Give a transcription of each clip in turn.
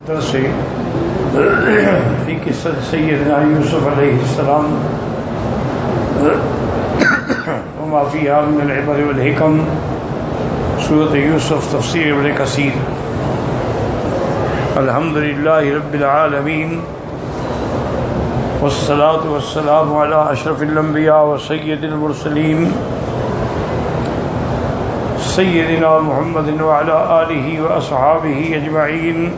درس في قصة سيدنا يوسف عليه السلام وما فيها من العبر والحكم، سورة يوسف، تفسير ابن كثير. الحمد لله رب العالمين، والصلاة والسلام على أشرف الأنبياء وسيد المرسلين سيدنا محمد وعلى آله وأصحابه أجمعين.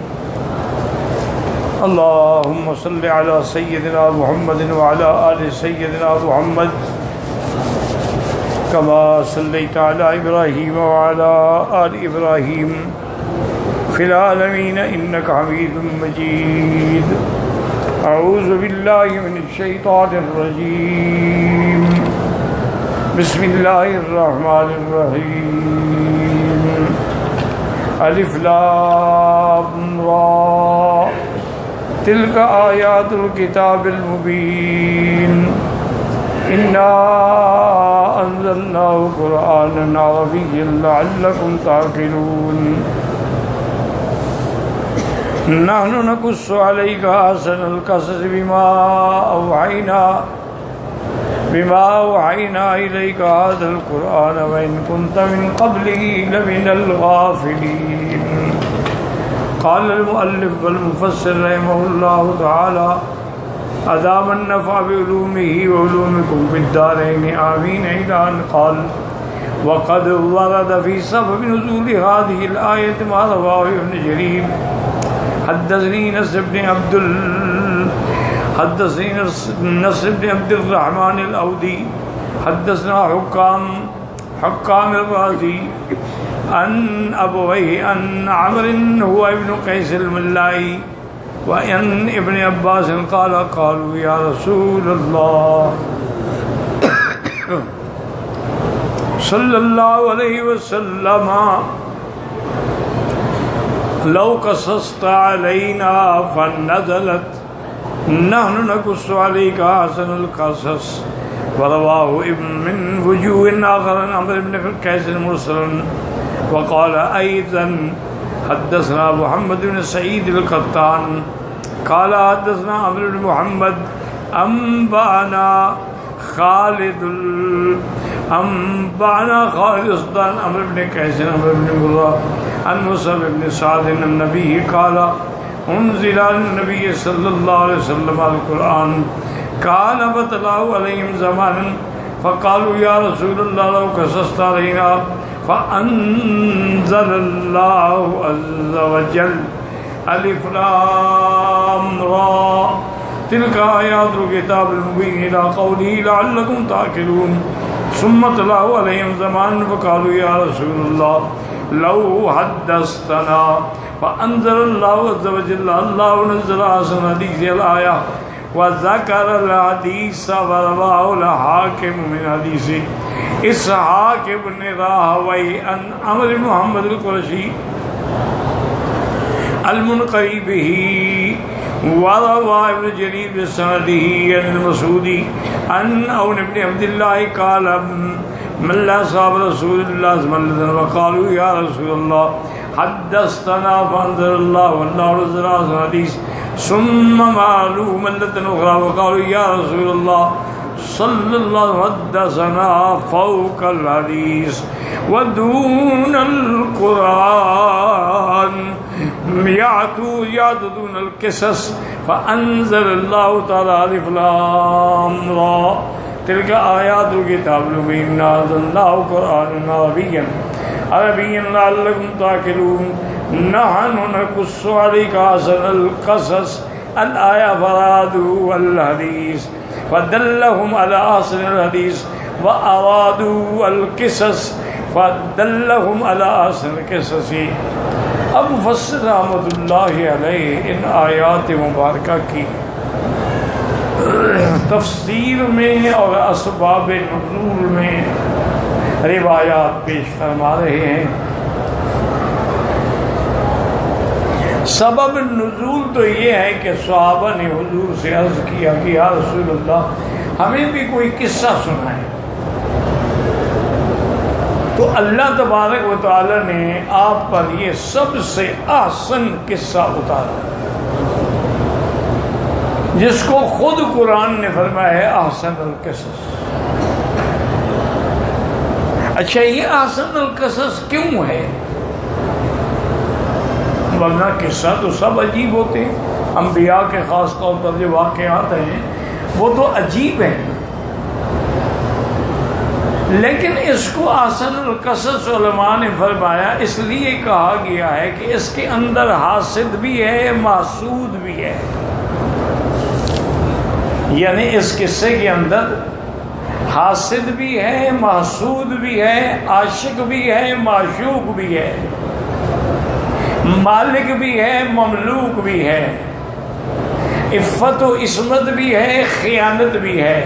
اللهم صل على سيدنا محمد وعلى آل سيدنا محمد كما صليت على إبراهيم وعلى آل إبراهيم في العالمين إنك حميد مجيد. أعوذ بالله من الشيطان الرجيم. بسم الله الرحمن الرحيم. ألف لام را تلك آيات الكتاب المبين. إنا أنزلناه قرآنا عربيا لعلكم تعقلون. نحن نقص عليك أحسن القصص بما أوحينا إليك هذا القرآن وإن كنت من قبله لمن الغافلين. قال المؤلف والمفسر رحمه الله تعالى: أدام النفع بعلومه وعلومكم في الدارين آمين. إلى أن قال: وقد ورد في سبب نزول هذه الآية ما رواه ابن جرير. حدثني نصر بن عبد الرحمن الأودي حدثنا حكام الرازي عن أبويه أن عمرو هو ابن قيس الملائي وأن ابن عباس قالوا يا رسول الله صلى الله عليه وسلم لو قصصت علينا فنزلت نحن نقص عليك أحسن القصص. ورواه من وجوه آخر عن عمرو بن قيس المرسل. وقال أيضا: حدثنا محمد بن سعيد القطان قال حدثنا عمرو بن محمد أنبأنا خالد الصدان عمرو بن قيس عمرو بن مرة عن مصعب بن سعد النبي قال: انزل على النبي صلى الله عليه وسلم القرآن كان فتلاه عليهم زمانا فقالوا يا رسول الله لو قصصت علينا. فأنزل الله عز وجل: ألف لام را تلك آيات الكتاب المبين إلى قوله لعلكم تعقلون. ثم تلاه عليهم زمانا فقالوا يا رسول الله لو حدثتنا. فأنزل الله عز وجل: الله نزل أحسن الحديث الآية وذكر الحديث ورواه الحاكم من حديث اسحاق بن راهويه عن عمرو بن محمد القرشي المنقري به. وروى ابن جرير بسنده عن المسعودي عن عون بن عبد الله قال: من لا صاب رسول الله صلى الله عليه وسلم وقالوا يا رسول الله حدثتنا. فأنزل الله والله نزل أحسن الحديث. ثم مالوا ملة أخرى وقالوا يا رسول الله صلى الله حدثنا فوق الحديث ودون القرآن يعدون القصص. فأنزل الله تعالى: ألف لام را تلك آيات الكتاب المبين. إنا أنزلناه قرآنا عربيا لعلكم تعقلون. نحن نقص عليك أحسن القصص الآية فرادوا الحديث فدلهم على أحسن الحديث وأرادوا القصص فدلهم على أحسن القصص. اب مفسر رحمۃ اللہ علیہ ان آیات مبارکہ کی تفسیر میں اور اسباب نزول میں روایات پیش فرما رہے ہیں. سبب نزول تو یہ ہے کہ صحابہ نے حضور سے عرض کیا کہ یا رسول اللہ ہمیں بھی کوئی قصہ سنائے. تو اللہ تبارک و تعالی نے آپ پر یہ سب سے احسن قصہ اتارا، جس کو خود قرآن نے فرمایا ہے احسن القصص۔ اچھا، یہ احسن القصص کیوں ہے؟ ورنہ قصہ تو سب عجیب ہوتے ہیں، انبیاء کے خاص طور پر جو واقعات ہیں وہ تو عجیب ہیں، لیکن اس کو احسن القصص علماء نے فرمایا اس لیے کہا گیا ہے کہ اس کے اندر حاسد بھی ہے، محسود بھی ہے۔ یعنی اس قصے کے اندر حاسد بھی ہے، محسود بھی ہے، عاشق بھی ہے، معشوق بھی ہے، مالک بھی ہے، مملوک بھی ہے، عفت و عصمت بھی ہے، خیانت بھی ہے،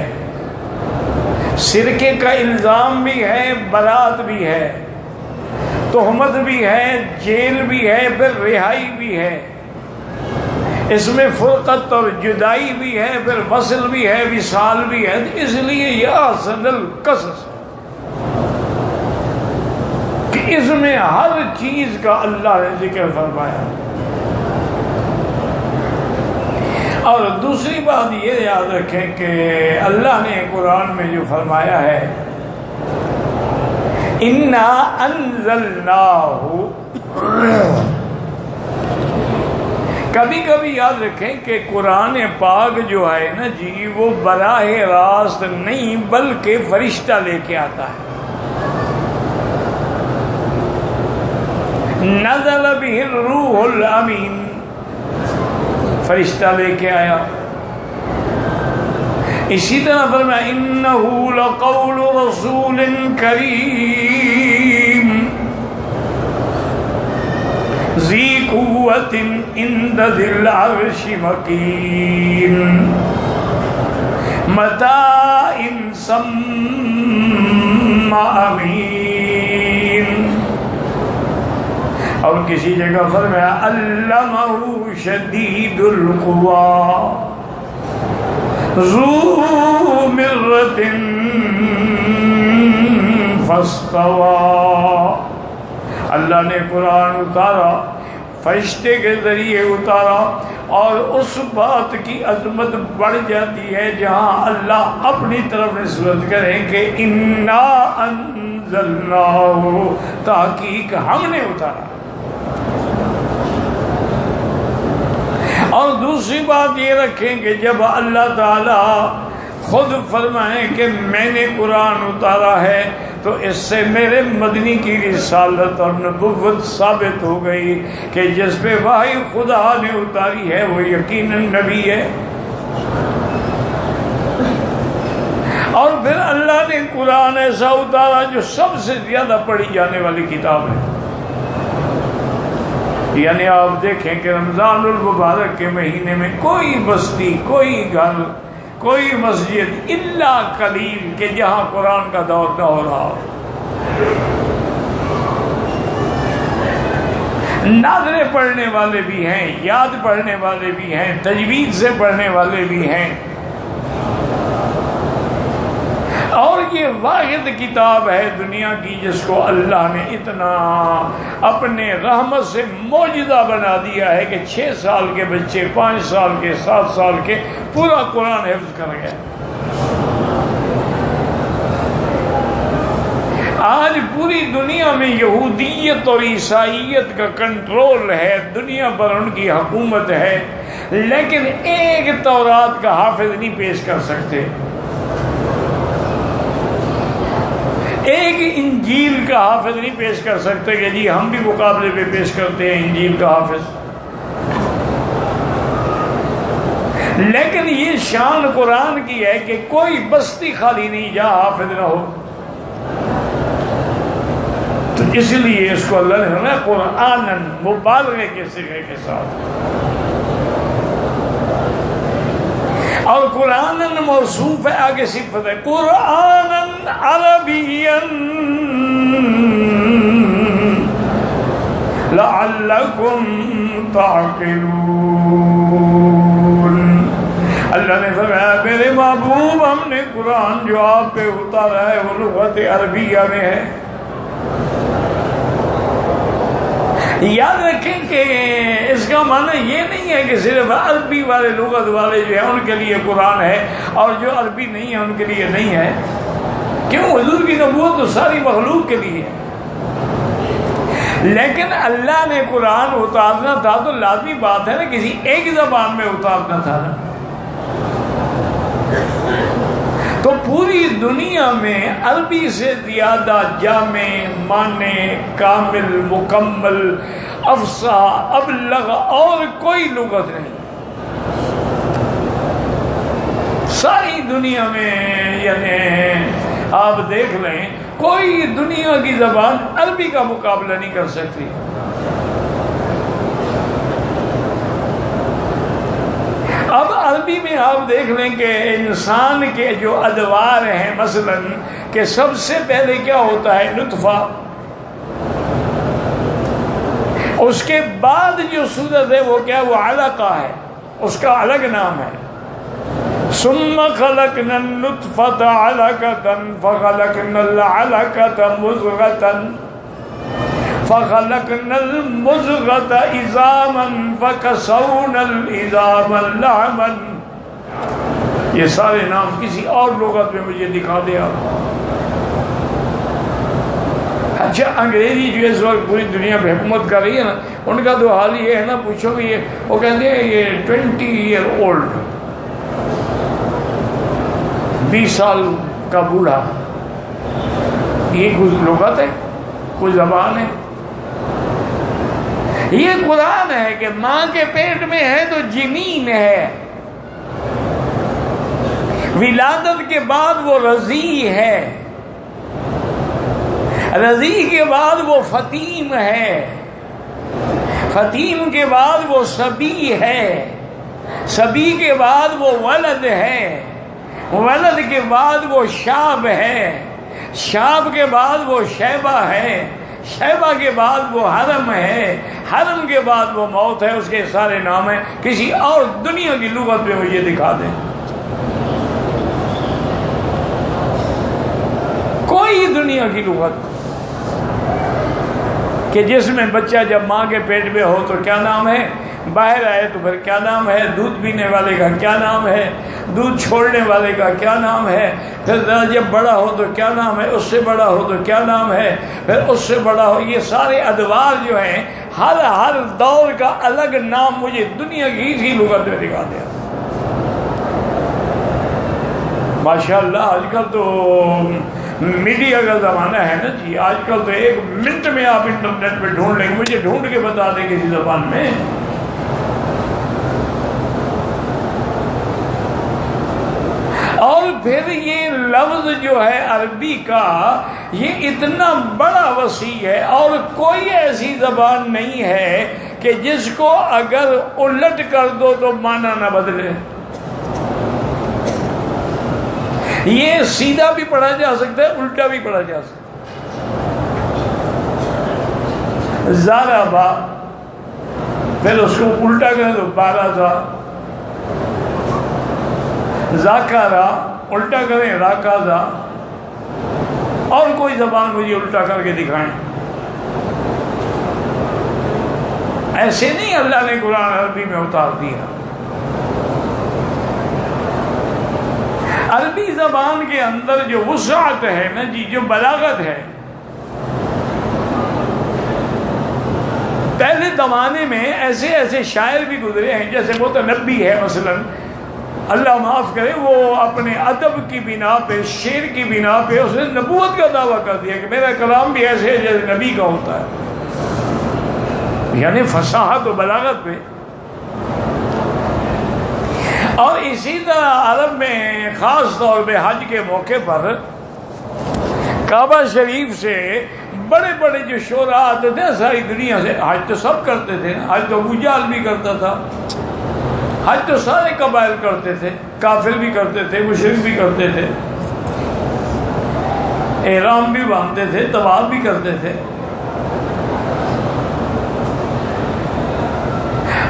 سرقے کا الزام بھی ہے، برات بھی ہے، تہمت بھی ہے، جیل بھی ہے، پھر رہائی بھی ہے، اس میں فرقت اور جدائی بھی ہے، پھر وصل بھی ہے، وصال بھی ہے۔ اس لیے یہ احسن القصص کہ اس میں ہر چیز کا اللہ نے ذکر فرمایا۔ اور دوسری بات یہ یاد رکھیں کہ اللہ نے قرآن میں جو فرمایا ہے اِنَّا أَنزَلْنَاهُ، کبھی کبھی یاد رکھیں کہ قرآن پاک جو ہے نا جی، وہ براہ راست نہیں بلکہ فرشتہ لے کے آتا ہے۔ نزل به الروح الامین، فرشتہ لے کے آیا۔ اسی طرح فرمایا انہ لقول رسول کریم ذی قوت عند ذی العرش مکین متاع ثم امین۔ اور کسی جگہ فرمایا علمہ شدید القوی ذو مرۃ فاستوی۔ اللہ نے قرآن اتارا، فرشتے کے ذریعے اتارا، اور اس بات کی عظمت بڑھ جاتی ہے جہاں اللہ اپنی طرف نسبت کریں کہ انا انزلناہ، تحقیق ہم نے اتارا۔ اور دوسری بات یہ رکھیں کہ جب اللہ تعالی خود فرمائیں کہ میں نے قرآن اتارا ہے تو اس سے میرے مدنی کی رسالت اور نبوت ثابت ہو گئی کہ جس پہ وحی خدا نے اتاری ہے وہ یقیناً نبی ہے۔ اور پھر اللہ نے قرآن ایسا اتارا جو سب سے زیادہ پڑھی جانے والی کتاب ہے۔ یعنی آپ دیکھیں کہ رمضان المبارک کے مہینے میں کوئی بستی، کوئی گھر، کوئی مسجد الا قلیل کہ جہاں قرآن کا دور نہ ہو رہا ہو۔ ناظریں پڑھنے والے بھی ہیں، یاد پڑھنے والے بھی ہیں، تجوید سے پڑھنے والے بھی ہیں، اور یہ واحد کتاب ہے دنیا کی جس کو اللہ نے اتنا اپنے رحمت سے معجزہ بنا دیا ہے کہ 6 سال کے بچے، 5 سال کے، 7 سال کے پورا قرآن حفظ کر گئے۔ آج پوری دنیا میں یہودیت اور عیسائیت کا کنٹرول ہے، دنیا پر ان کی حکومت ہے، لیکن ایک تورات کا حافظ نہیں پیش کر سکتے، ایک انجیل کا حافظ نہیں پیش کر سکتے کہ جی ہم بھی مقابلے پہ پیش کرتے ہیں انجیل کا حافظ۔ لیکن یہ شان قرآن کی ہے کہ کوئی بستی خالی نہیں جہاں حافظ نہ ہو، تو اس لیے اس کو اللہ نے فرمایا قرآناً، مبالغے کے صیغے کے ساتھ۔ اور قرآناً موصوف ہے، آگے صفت ہے قرآناً عربیاً لعلکم تعقلون۔ اللہ نے فرمایا میرے محبوب ہم نے قرآن جو آپ پہ اتارا ہے وہ لغت عربیہ میں ہے، یاد رکھیں کہ اس کا معنی یہ نہیں ہے کہ صرف عربی والے لغت والے جو ہیں ان کے لیے قرآن ہے اور جو عربی نہیں ہے ان کے لیے نہیں ہے. کیوں؟ حضور کی نبوت تو ساری مخلوق کے لیے ہے. لیکن اللہ نے قرآن اتارنا تھا تو لازمی بات ہے نا کسی ایک زبان میں اتارنا تھا نا. تو پوری دنیا میں عربی سے زیادہ جامع، معنی، کامل، مکمل، افصاح، ابلغ اور کوئی لغت نہیں. ساری دنیا میں یعنی آپ دیکھ لیں کوئی دنیا کی زبان عربی کا مقابلہ نہیں کر سکتی. اب عربی میں آپ دیکھ لیں کہ انسان کے جو ادوار ہیں مثلا کہ سب سے پہلے کیا ہوتا ہے؟ نطفہ. اس کے بعد جو صورت ہے وہ کیا؟ وہ علقہ ہے، اس کا الگ نام ہے. ثم خلقنا النطفة علقة فخلقنا العلقة مضغة فخلقنا المضغة عظاما فكسونا العظام لحما. یہ سارے نام کسی اور لغت میں مجھے دکھا دیا. اچھا انگریزی جو اس وقت پوری دنیا پہ حکومت کر رہی ہے نا، ان کا تو حال یہ ہے نا، پوچھو بھی وہ کہتے ہیں یہ 20 year old 20 سال کا بوڑھا. یہ کوئی لغت ہے؟ کوئی زبان ہے؟ یہ قرآن ہے کہ ماں کے پیٹ میں ہے تو جنین ہے، ولادت کے بعد وہ رضیع ہے، رضیع کے بعد وہ فطیم ہے، فطیم کے بعد وہ صبی ہے، صبی کے بعد وہ ولد ہے، ولد کے بعد وہ شاب ہے، شاب کے بعد وہ شیبہ ہے، شیبہ کے بعد وہ حرم ہے، حرم کے بعد وہ موت ہے. اس کے سارے نام ہیں. کسی اور دنیا کی لغت میں مجھے دکھا دیں. کوئی دنیا کی لغت کہ جس میں بچہ جب ماں کے پیٹ میں ہو تو کیا نام ہے، باہر آئے تو پھر کیا نام ہے، دودھ پینے والے کا کیا نام ہے، دودھ چھوڑنے والے کا کیا نام ہے، پھر جب بڑا ہو تو کیا نام ہے، اس سے بڑا ہو تو کیا نام ہے، پھر اس سے بڑا ہو. یہ سارے ادوار جو ہیں ہر دور کا الگ نام مجھے دنیا کی اسی لغت میں دکھا دیا. ماشاءاللہ آج کل تو میڈیا کا زمانہ ہے نا جی. آج کل تو 1 منٹ میں آپ انٹرنیٹ پہ ڈھونڈ لیں گے، مجھے ڈھونڈ کے بتا دیں کسی زبان میں. اور پھر یہ لفظ جو ہے عربی کا یہ اتنا بڑا وسیع ہے اور کوئی ایسی زبان نہیں ہے کہ جس کو اگر الٹ کر دو تو معنی نہ بدلے. یہ سیدھا بھی پڑھا جا سکتا ہے، الٹا بھی پڑھا جا سکتا ہے. زاربا پھر اس کو الٹا کریں تو بارازا، زاکارا الٹا کریں راکازا. اور کوئی زبان مجھے الٹا کر کے دکھائیں. ایسے نہیں اللہ نے قرآن عربی میں اتار دیا. عربی زبان کے اندر جو وسعت ہے نا جی، جو بلاغت ہے، پہلے زمانے میں ایسے ایسے شاعر بھی گزرے ہیں جیسے متنبی ہے مثلا، اللہ معاف کرے، وہ اپنے ادب کی بنا پہ، شعر کی بنا پہ اس نے نبوت کا دعویٰ کر دیا کہ میرا کلام بھی ایسے ہے جیسے نبی کا ہوتا ہے، یعنی فصاحت و بلاغت پہ. اور اسی طرح عرب میں خاص طور پہ حج کے موقع پر کعبہ شریف سے بڑے بڑے جو شعراء آتے تھے ساری دنیا سے. حج تو سب کرتے تھے، حج تو ابو جہل بھی کرتا تھا، حج تو سارے قبائل کرتے تھے، کافر بھی کرتے تھے، مشرک بھی کرتے تھے، احرام بھی باندھتے تھے، طواف بھی کرتے تھے.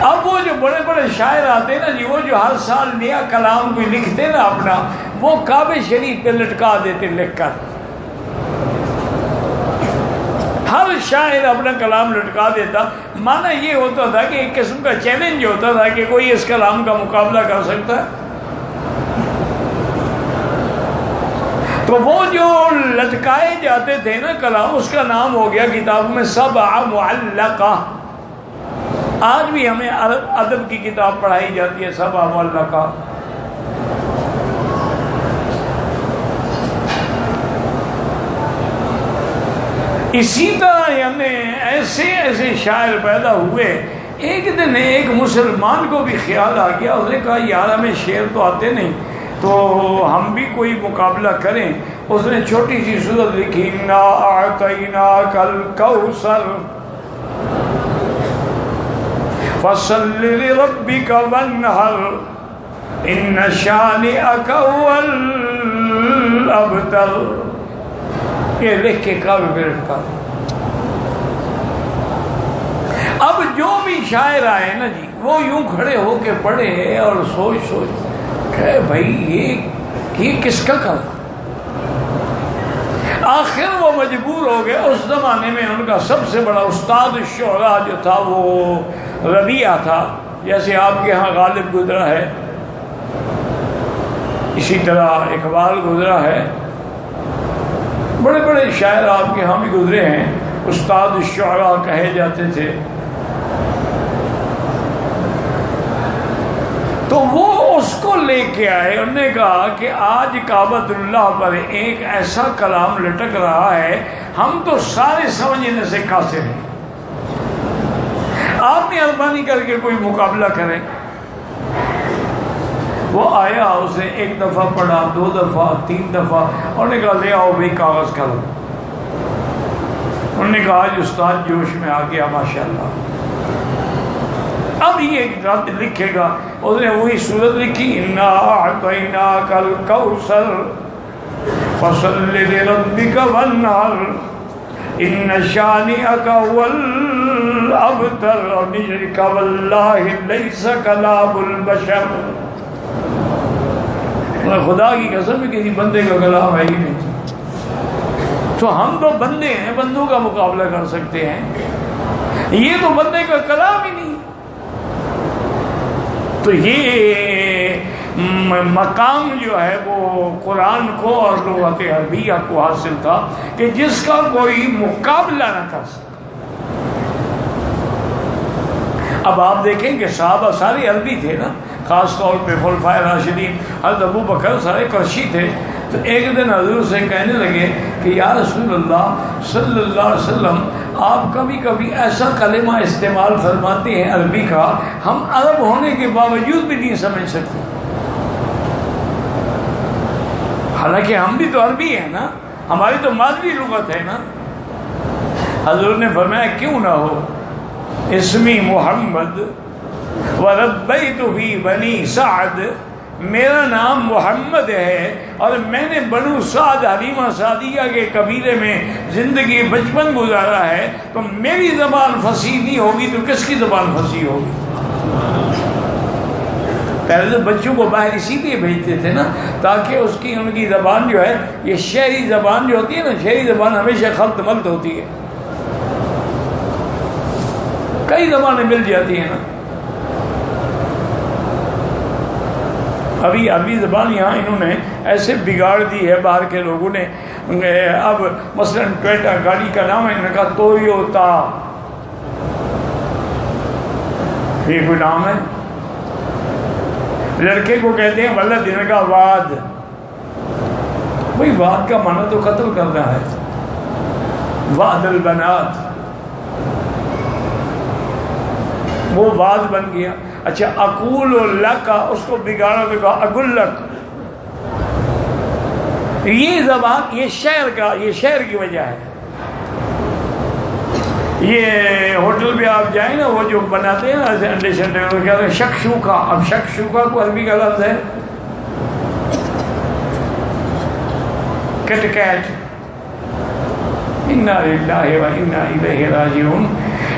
اب وہ جو بڑے بڑے شاعر آتے نا جی، وہ جو ہر سال نیا کلام کوئی لکھتے نا اپنا، وہ کعبہ شریف پہ لٹکا دیتے لکھ کر. ہر شاعر اپنا کلام لٹکا دیتا. معنی یہ ہوتا تھا کہ ایک قسم کا چیلنج ہوتا تھا کہ کوئی اس کلام کا مقابلہ کر سکتا ہے. تو وہ جو لٹکائے جاتے تھے نا کلام، اس کا نام ہو گیا کتابوں میں سبع معلقہ. آج بھی ہمیں ادب کی کتاب پڑھائی جاتی ہے سبع معلقہ. اسی طرح یعنی ایسے شاعر پیدا ہوئے. ایک دن ایک مسلمان کو بھی خیال آ گیا، اس نے کہا یار ہمیں شعر تو آتے نہیں، تو ہم بھی کوئی مقابلہ کریں. اس نے چھوٹی سی سورت لکھی، انا اعطیناک الکوثر فصل لربک وانحر ان شانئک هو الابتر. یہ لکھ کے کعبے پہ لٹکا. اب جو بھی شاعر آئے نا جی، وہ یوں کھڑے ہو کے پڑھے اور سوچ کہ بھائی یہ کس کا کام. آخر وہ مجبور ہو گئے. اس زمانے میں ان کا سب سے بڑا استاد الشعراء جو تھا وہ ربیعہ تھا. جیسے آپ کے ہاں غالب گزرا ہے، اسی طرح اقبال گزرا ہے. بڑے بڑے شاعر آپ کے ہاں بھی گزرے ہیں، استاد الشعراء کہے جاتے تھے. تو وہ اس کو لے کے آئے. انہوں نے کہا کہ آج کعبۃ اللہ پر ایک ایسا کلام لٹک رہا ہے، ہم تو سارے سمجھنے سے قاصر ہیں. آپ مہربانی کر کے کوئی مقابلہ کریں. وہ آیا، اسے ایک دفعہ پڑھا، 2 دفعہ، 3 دفعہ. انہوں نے کہا لے آؤ بھائی کاغذ کرو. انہوں نے کہا آج استاد جوش میں آ گیا ماشاءاللہ، اب یہ ایک لکھے گا. اس نے وہی سورت لکھی، انا اعطیناک الکوثر فصل لربک وانحر ان شانئک هو الابتر نجرک واللہ لیس کلام البشر. خدا کی قسم کسی بندے کا کلام ہے ہی نہیں. تو ہم تو بندے ہیں، بندوں کا مقابلہ کر سکتے ہیں، یہ تو بندے کا کلام ہی نہیں. تو یہ مقام جو ہے وہ قرآن کو اور لغت عربیہ کو حاصل تھا کہ جس کا کوئی مقابلہ نہ کر سکتا. اب آپ دیکھیں کہ صحابہ سارے عربی تھے نا، خاص طور پہ خلفائے راشدین حضرت ابو بکر سارے قرشی تھے. تو ایک دن حضور سے کہنے لگے کہ یا رسول اللہ صلی اللہ علیہ وسلم، آپ کبھی کبھی ایسا کلمہ استعمال فرماتے ہیں عربی کا، ہم عرب ہونے کے باوجود بھی نہیں سمجھ سکتے. حالانکہ ہم بھی تو عربی ہیں نا، ہماری تو مادری لغت ہے نا. حضور نے فرمایا کیوں نہ ہو، اسمی محمد وربیت فی بنی سعد، میرا نام محمد ہے اور میں نے بنو سعد حلیمہ سعدیہ کے قبیلے میں زندگی بچپن گزارا ہے، تو میری زبان فصیح نہیں ہوگی تو کس کی زبان فصیح ہوگی. پہلے تو بچوں کو باہر اسی لیے بھیجتے تھے نا، تاکہ ان کی زبان جو ہے، یہ شہری زبان جو ہوتی ہے نا، شہری زبان ہمیشہ خلط ملط ہوتی ہے، کئی زبانیں مل جاتی ہیں نا. ابھی زبان یہاں انہوں نے ایسے بگاڑ دی ہے باہر کے لوگوں نے. اب مثلا ٹویٹا گاڑی کا نام ہے، انہوں نے کہا تویوتا، یہ کوئی نام ہے. لڑکے کو کہتے ہیں ولد، انہوں نے کہا واد. وہی واد کا معنی تو قتل کرنا ہے، واد البنات، وہ واد بن گیا. اچھا اقول لک، اس کو بگاڑا تو کہا اگلک. یہ زبان، یہ شعر کی وجہ ہے. یہ ہوٹل پہ آپ جائیں نا، وہ جو بناتے ہیں نا ایسے انڈے شنڈے، وہ کہتے ہیں شکشوکا. اب شکشوکا کو عربی کا لفظ ہے کٹ کیٹ. انا للہ و انا الیہ راجعون.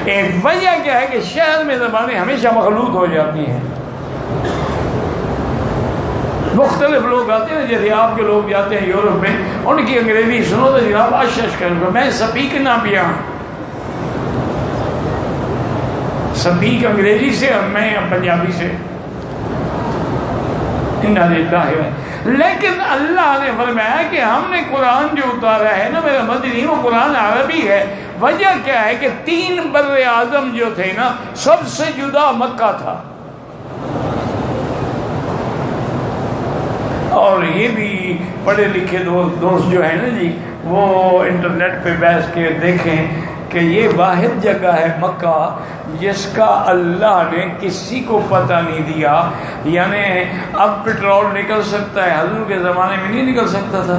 ایک وجہ کیا ہے کہ شہر میں زبانیں ہمیشہ مخلوط ہو جاتی ہیں. مختلف لوگ آتے ہیں، جیسے آپ کے لوگ جاتے ہیں یورپ میں، ان کی انگریزی سنو تو جناب اش کریں گے، میں سپیک نہ پیا. صدیق انگریزی سے اور میں پنجابی سے. انا للہ. لیکن اللہ نے فرمایا کہ ہم نے قرآن جو اتارا ہے نا میرا مدنی، وہ قرآن عربی ہے. وجہ کیا ہے کہ 3 بر اعظم جو تھے نا، سب سے جدا مکہ تھا. اور یہ بھی پڑھے لکھے دوست جو ہیں نا جی، وہ انٹرنیٹ پہ بیٹھ کے دیکھیں کہ یہ واحد جگہ ہے مکہ جس کا اللہ نے کسی کو پتہ نہیں دیا. یعنی اب پٹرول نکل سکتا ہے، حضور کے زمانے میں نہیں نکل سکتا تھا.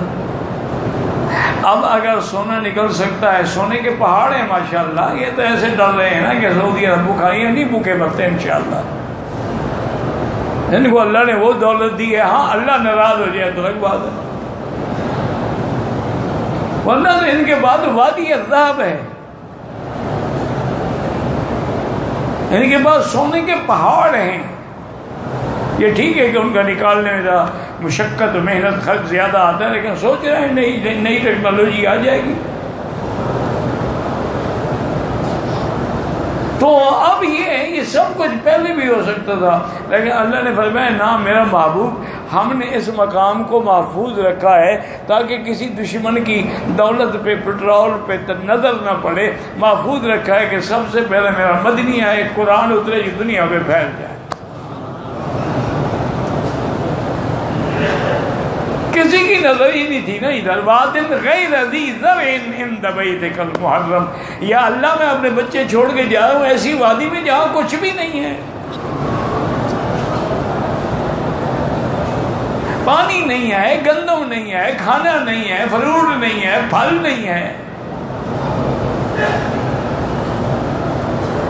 اب اگر سونا نکل سکتا ہے، سونے کے پہاڑ ہیں ماشاءاللہ. یہ تو ایسے ڈر رہے ہیں نا کہ سعودی عرب بھوکھائیاں نہیں بھوکے مرتے انشاءاللہ. ان کو اللہ نے وہ دولت دی ہے. ہاں اللہ ناراض ہو جائے تو الگ بات ہے، ورنہ تو ان کے بعد وادی الذہب ہے، ان کے پاس سونے کے پہاڑ ہیں. یہ ٹھیک ہے کہ ان کا نکالنے میں مشقت و محنت خرچ زیادہ آتا ہے، لیکن سوچ رہے ہیں نئی ٹیکنالوجی آ جائے گی. تو اب یہ سب کچھ پہلے بھی ہو سکتا تھا، لیکن اللہ نے فرمایا نہ میرا محبوب، ہم نے اس مقام کو محفوظ رکھا ہے تاکہ کسی دشمن کی دولت پہ پٹرول پہ نظر نہ پڑے. محفوظ رکھا ہے کہ سب سے پہلے میرا مدنی آئے، قرآن اترے جو دنیا پہ پھیل جائے. کسی کی نظر ہی نہیں تھی نا ادھر. وادٍ غیر ذی زرع عند بیتک المحرم. یا اللہ میں اپنے بچے چھوڑ کے جا رہا ہوں ایسی وادی میں جہاں کچھ بھی نہیں ہے، پانی نہیں ہے، گندم نہیں ہے، کھانا نہیں ہے، فروٹ نہیں ہے، پھل نہیں ہے.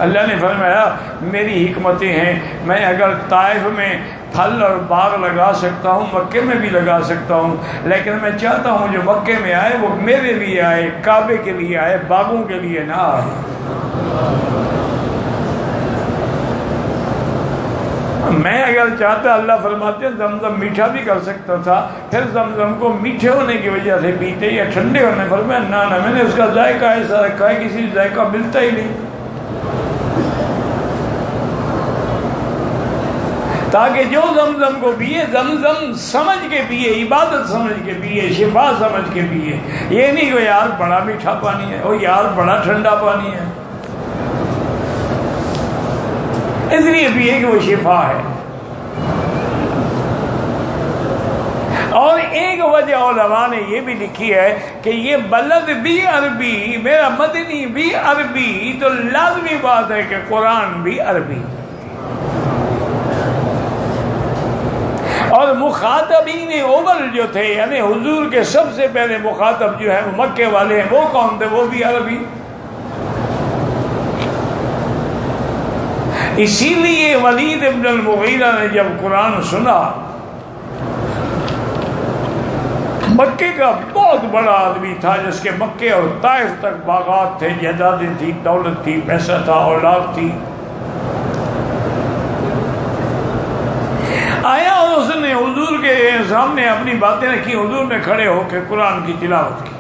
اللہ نے فرمایا میری حکمتیں ہیں، میں اگر طائف میں پھل اور باغ لگا سکتا ہوں، مکے میں بھی لگا سکتا ہوں، لیکن میں چاہتا ہوں جو مکے میں آئے وہ میرے لیے آئے، کعبے کے لیے آئے، باغوں کے لیے نہ آئے. میں اگر چاہتا، اللہ فرماتے ہیں زمزم میٹھا بھی کر سکتا تھا، پھر زمزم کو میٹھے ہونے کی وجہ سے پیتے یا ٹھنڈے ہونے. فرمایا نہ میں نے اس کا ذائقہ ایسا رکھا ہے کسی ذائقہ ملتا ہی نہیں، تاکہ جو زمزم کو پیے زمزم سمجھ کے پیے، عبادت سمجھ کے پیے، شفا سمجھ کے پیے. یہ نہیں کہ یار بڑا میٹھا پانی ہے، او یار بڑا ٹھنڈا پانی ہے، اس لیے پیے کہ وہ شفا ہے. اور ایک وجہ علماء نے یہ بھی لکھی ہے کہ یہ بلد بھی عربی، میرا مدنی بھی عربی، تو لازمی بات ہے کہ قرآن بھی عربی. اور مخاطبین اول جو تھے، یعنی حضور کے سب سے پہلے مخاطب جو ہے وہ مکے والے ہیں، وہ کون تھے؟ وہ بھی عربی. اسی لیے ولید ابن المغیرہ نے جب قرآن سنا، مکے کا بہت بڑا آدمی تھا جس کے مکے اور طائف تک باغات تھے، جائیدادیں تھی، دولت تھی، پیسہ تھا، اولاد تھی. آیا اور اس نے حضور کے سامنے اپنی باتیں رکھی. حضور نے کھڑے ہو کے قرآن کی تلاوت کی.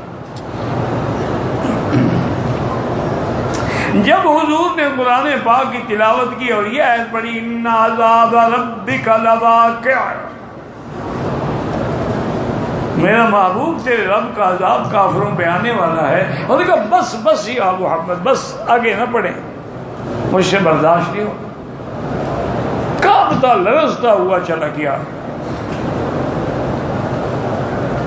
جب حضور نے قرآن پاک کی تلاوت کی اور یہ آیت پڑھی ان عذاب ربک لواقع، میرا محبوب تیرے رب کا عذاب کافروں پہ آنے والا ہے. اور نے کہا بس یا محمد، بس آگے نہ پڑھیں، مجھ سے برداشت نہیں ہو. کانپتا لرزتا ہوا چلا گیا.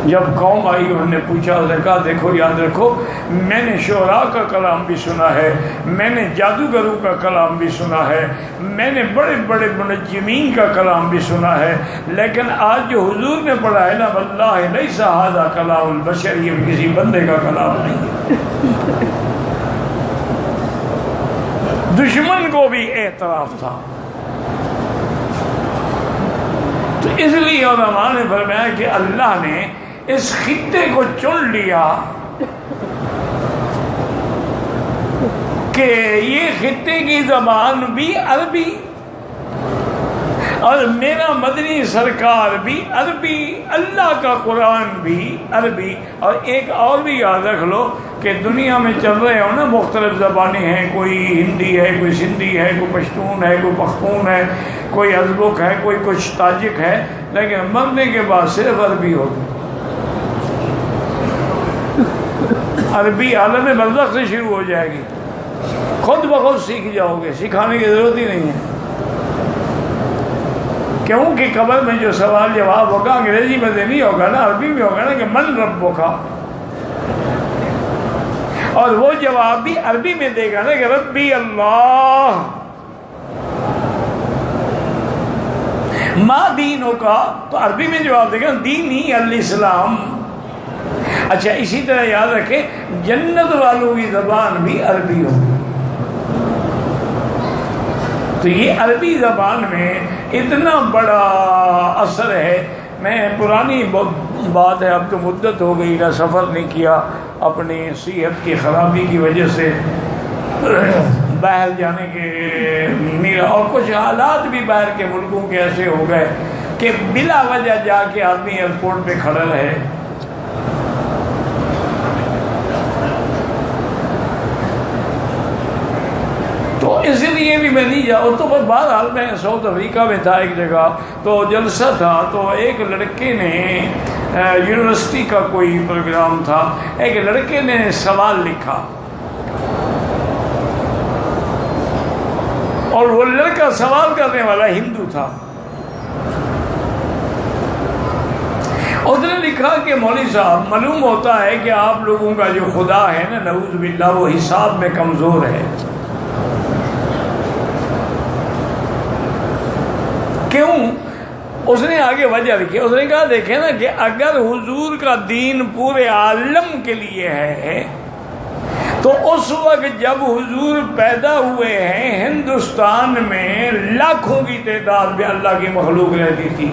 جب قوم آئی انہوں نے پوچھا، اس نے کہا دیکھو یاد رکھو، میں نے شعراء کا کلام بھی سنا ہے، میں نے جادوگروں کا کلام بھی سنا ہے، میں نے بڑے بڑے منجمین کا کلام بھی سنا ہے، لیکن آج جو حضور نے پڑھا ہے نا، واللہ لیس ھذا کلام البشر، یہ کسی بندے کا کلام نہیں ہے. دشمن کو بھی اعتراف تھا. تو اس لیے علماء نے فرمایا کہ اللہ نے اس خطے کو چن لیا کہ یہ خطے کی زبان بھی عربی اور میرا مدنی سرکار بھی عربی، اللہ کا قرآن بھی عربی. اور ایک اور بھی یاد رکھ لو کہ دنیا میں چل رہے ہو نا مختلف زبانیں ہیں، کوئی ہندی ہے، کوئی سندھی ہے، کوئی پشتون ہے، کوئی پختون ہے، کوئی ازبک ہے، کوئی کچھ تاجک ہے، لیکن مرنے کے بعد صرف عربی ہوگی. عربی عالم برزخ سے شروع ہو جائے گی، خود بخود سیکھ جاؤ گے، سکھانے کی ضرورت ہی نہیں ہے. کیونکہ قبر میں جو سوال جواب ہوگا انگریزی میں نہیں ہوگا نا، عربی میں ہوگا نا کہ من ربک، اور وہ جواب بھی عربی میں دے گا نا کہ ربی اللہ. ما دینوں کا تو عربی میں جواب دے گا دینی الاسلام. اچھا اسی طرح یاد رکھیں جنت والوں کی زبان بھی عربی ہوگی. تو یہ عربی زبان میں اتنا بڑا اثر ہے. میں پرانی بات ہے، اب تو مدت ہو گئی نہ سفر نہیں کیا اپنی صحت کی خرابی کی وجہ سے، باہر جانے کے میرا، اور کچھ حالات بھی باہر کے ملکوں کے ایسے ہو گئے کہ بلا وجہ جا کے آدمی ایئرپورٹ پہ کھڑا رہے. تو اس لیے بھی میں نہیں جاؤں. تو بہرحال میں ساؤتھ افریقہ میں تھا ایک جگہ، تو جلسہ تھا، تو ایک لڑکے نے یونیورسٹی کا کوئی پروگرام تھا، ایک لڑکے نے سوال لکھا، اور وہ لڑکا سوال کرنے والا ہندو تھا. اس نے لکھا کہ مولوی صاحب معلوم ہوتا ہے کہ آپ لوگوں کا جو خدا ہے نا نعوذ باللہ وہ حساب میں کمزور ہے. کیوں؟ اس نے آگے وجہ لکھی. اس نے کہا دیکھیں نا کہ اگر حضور کا دین پورے عالم کے لیے ہے تو اس وقت جب حضور پیدا ہوئے ہیں ہندوستان میں لاکھوں کی تعداد میں اللہ کی مخلوق رہتی تھی،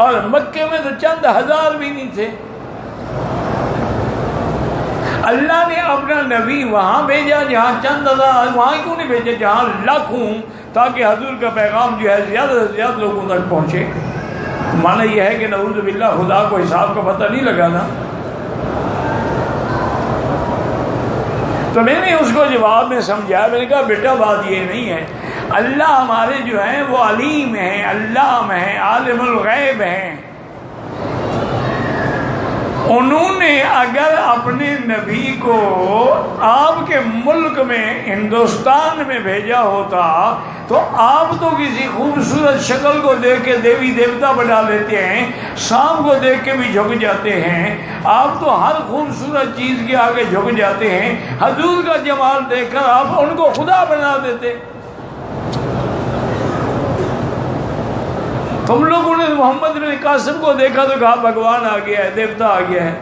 اور مکے میں تو چند ہزار بھی نہیں تھے. اللہ نے اپنا نبی وہاں بھیجا جہاں چند ہزار، وہاں کیوں نہیں بھیجا جہاں لاکھوں، تاکہ حضور کا پیغام جو ہے زیادہ سے زیادہ لوگوں تک پہنچے. مانا یہ ہے کہ نعوذ باللہ خدا کو حساب کا پتہ نہیں لگانا. تو میں نے اس کو جواب میں سمجھایا، میں نے کہا بیٹا بات یہ نہیں ہے، اللہ ہمارے جو ہیں وہ علیم ہیں، علام ہیں، عالم الغیب ہیں. انہوں نے اگر اپنے نبی کو آپ کے ملک میں ہندوستان میں بھیجا ہوتا تو آپ تو کسی خوبصورت شکل کو دیکھ کے دیوی دیوتا بنا لیتے ہیں، سانپ کو دیکھ کے بھی جھک جاتے ہیں، آپ تو ہر خوبصورت چیز کے آگے جھک جاتے ہیں. حضور کا جمال دیکھ کر آپ ان کو خدا بنا دیتے. تم لوگوں نے محمد بن قاسم کو دیکھا تو کہا بھگوان آ گیا ہے، دیوتا آ گیا ہے.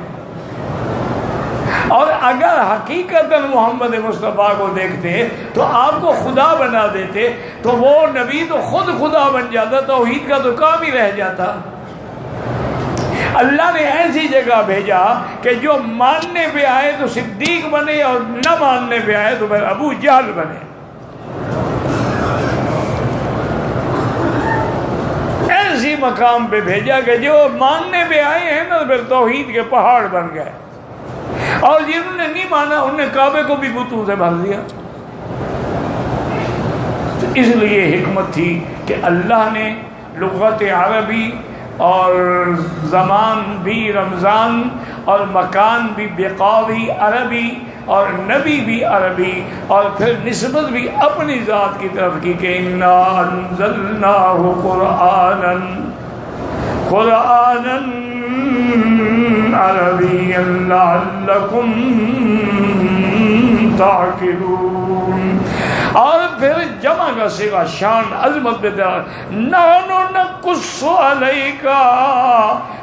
اور اگر حقیقت محمد مصطفیٰ کو دیکھتے تو آپ کو خدا بنا دیتے، تو وہ نبی تو خود خدا بن جاتا، توحید کا تو کام ہی رہ جاتا. اللہ نے ایسی جگہ بھیجا کہ جو ماننے پہ آئے تو صدیق بنے، اور نہ ماننے پہ آئے تو پھر ابو جہل بنے. ایسی مقام پہ بھیجا کہ جو ماننے پہ آئے ہیں نا پھر توحید کے پہاڑ بن گئے، اور جنہوں نے نہیں مانا انہوں نے کعبے کو بھی بتوں سے بھر دیا. تو اس لیے حکمت تھی کہ اللہ نے لغت عربی اور زمان بھی رمضان اور مکان بھی بقاوی عربی اور نبی بھی عربی، اور پھر نسبت بھی اپنی ذات کی طرف کی کہ انا انزلناہ قرآنا عربیا لعلکم تعقلون. اور پھر جمع کا صیغہ شان عظمت نحن نقص علیک،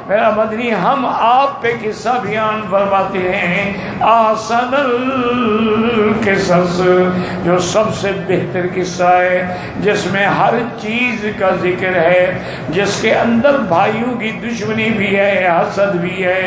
میرا مدنی ہم آپ پہ قصہ بیان فرماتے ہیں احسن القصص، جو سب سے بہتر قصہ ہے، جس میں ہر چیز کا ذکر ہے، جس کے اندر بھائیوں کی دشمنی بھی ہے، حسد بھی ہے،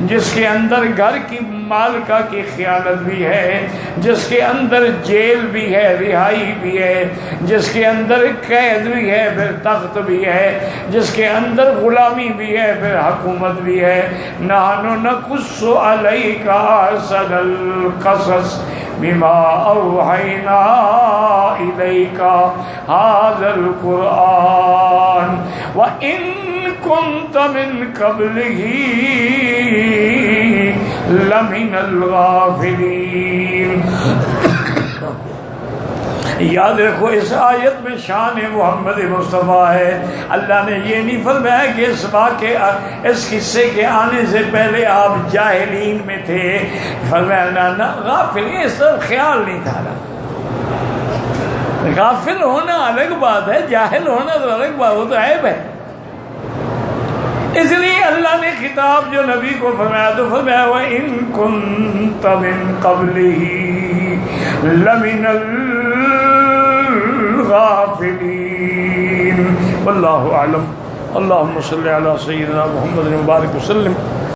جس کے اندر گھر کی مالکہ کی خیانت بھی ہے، جس کے اندر جیل بھی ہے، رہائی بھی ہے، جس کے اندر قید بھی ہے پھر تخت بھی ہے، جس کے اندر غلامی بھی ہے پھر حکومت بھی ہے۔ نحن نقص علیک احسن القصص بما اوحینا الیک ھذا القرآن وان كنت من قبله لمن الغافلین۔ یاد رکھو اس آیت میں شان محمد مصطفیٰ ہے۔ اللہ نے یہ نہیں فرمایا کہ اس قصے کے آنے سے پہلے آپ جاہلین میں تھے، فرمایا نہ غافل، اس طرح خیال نہیں تھا۔ غافل ہونا الگ بات ہے، جاہل ہونا تو الگ بات، وہ تو عیب ہے۔ اس لیے اللہ نے خطاب جو نبی کو فرمایا تو فرمایا وَإِن كُنتَ مِن قَبْلِهِ لَمِنَ الغافلین۔ واللہ اعلم۔ اللہم صلی علی سیدنا محمد وبارک وسلم۔